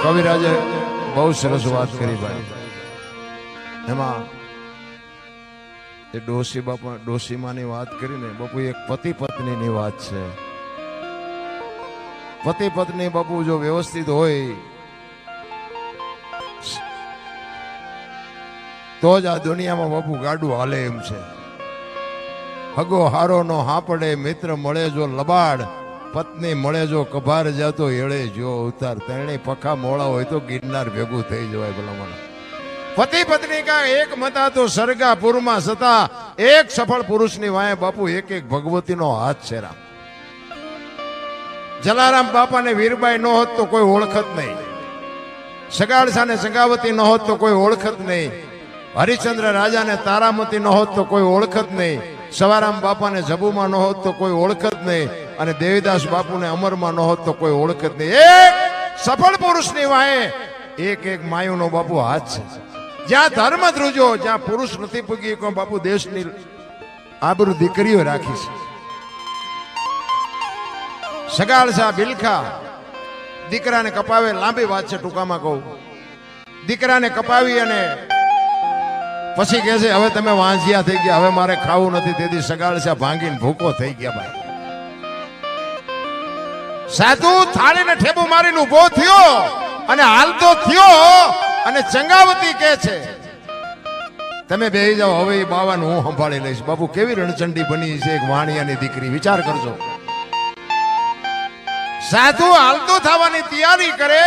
કવિરાજે બહુ સરસ વાત કરી ભાઈ. એમાં એ ડોશી બાપા ડોશીમાની વાત કરીને બાપુ એક પતિ પત્નીની વાત છે. પતિ પત્ની બાપુ જો વ્યવસ્થિત હોય તો જ આ દુનિયામાં બાપુ ગાડું હાલે એમ છે. હગો હારો નો હાપડે, મિત્ર મળે જો લબાડ, પત્ની મળે જો કભાર જાતો એળે જો ઉતાર. તેણે પખા મોળા હોય તો ગિરનાર ભેગું થઈ જવાય ભલામણ. પતિ પત્ની કા એક મતા તો સરગાપુરમાં સતા, એક સફળ પુરુષની વાય બાપુ એક એક ભગવતીનો હાથ છે. રામ જલારામ બાપાને વીરબાઈ નો હોત તો કોઈ ઓળખત નહીં, સગાડસાને સંગાવતી ન હોત તો કોઈ ઓળખત નહીં, હરિશ્ચંદ્ર રાજાને તારામતી ન હોત તો કોઈ ઓળખત નહીં, સવારામ બાપાને જબુમાં ન હોત તો કોઈ ઓળખત નહીં, અને દેવીદાસ બાપુને અમરમાં ન હોત તો કોઈ ઓળખત નહીં. એક સફળ પુરુષની વાહે એક એક માયુનો બાપુ હાથ છે. જ્યાં ધર્મ ધ્રુજો, જ્યાં પુરુષ નથી પૂગી કોઈ બાપુ દેશની આબરૂ દીકરીઓ રાખી છે. સગાળસા બિલખા દીકરાને કપાવે, લાંબી વાત છે ટૂંકામાં કહું. દીકરાને કપાવી અને પછી કહે છે હવે તમે વાંઝિયા થઈ ગયા, હવે મારે ખાવું નથી. તેથી સગાળસા ભાંગીને ભૂકો થઈ ગયા ભાઈ. સાધુ થાળીને ઠેબુ મારીને ઉભો થયો અને હાલતો થયો અને ચંગાવતી કહે છે તમે બેહી જાઓ, હવે એ બાવાનું હું સંભાળી લઈશ. બાપુ કેવી રણચંડી બની છે એક વાણિયાની દીકરી, વિચાર કરજો. સાધુ હાલતો થવાની તૈયારી કરે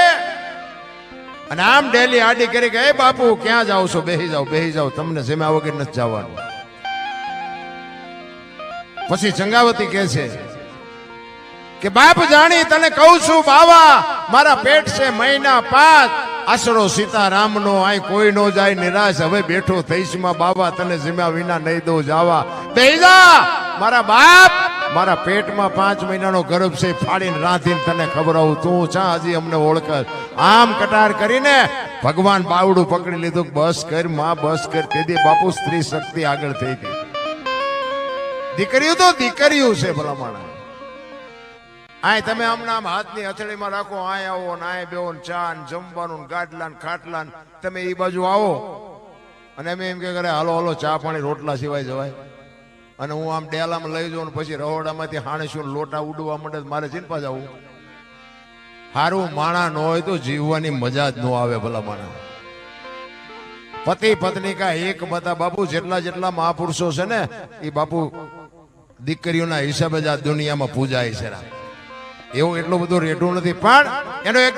અને આમ ડેલી આડી કરી કે બાપુ ક્યાં જાઓ છો, બેહી જાઓ, તમને જેમ્યા વગર નથી જવાનું. પછી ચંગાવતી કહે છે કે બાપ જાણી તને કહું છું બાવા, મારા પેટ છે મહિના 5, આશરો સીતારામનો, આય કોઈ નો જાય નિરાશ. હવે બેઠો થઈશ માં બાવા, તને જીમ્યા વિના નહીં દઉં જાવા. બેહી જા મારા બાપ, મારા પેટમાં 5 મહિનાનો ગર્ભ છે, ફાડીને રાંધીને તને ખવડાવું. તું ચા હજી અમને ઓળખ. આમ કટાર કરીને ભગવાન બાવડું પકડી લીધું. બસ કર માં, બસ કર. તેથી બાપુ સ્ત્રી શક્તિ આગળ થઈ ગઈ. દીકરીઓ તો દીકરીઓ છે ભલામણ. આય તમે આમ હાથની હથેળીમાં રાખો, આય આવો ને આય બેવો ને ચા ને જમવાનું ગાડલા ને ખાટલા ને, તમે એ બાજુ આવો અને અમે એમ કે કરે હાલો હાલો ચા પાણી રોટલા સિવાય જવાય. અને હું આમ ડેલામાં લઈ જાઉં ને પછી રહોડામાંથી હાણેશું લોટા ઉડવા માંડે, મારે ચિંતા જવું. હારું માણા ન હોય તો જીવવાની મજા જ ન આવે ભલા માણા. પતિ પત્ની કા એક મતા બાપુ. જેટલા મહાપુરુષો છે ને એ બાપુ દીકરીઓના હિસાબે જ આ દુનિયામાં પૂજાય છે. એવું એટલું બધું રેઢું નથી, પણ એનો એક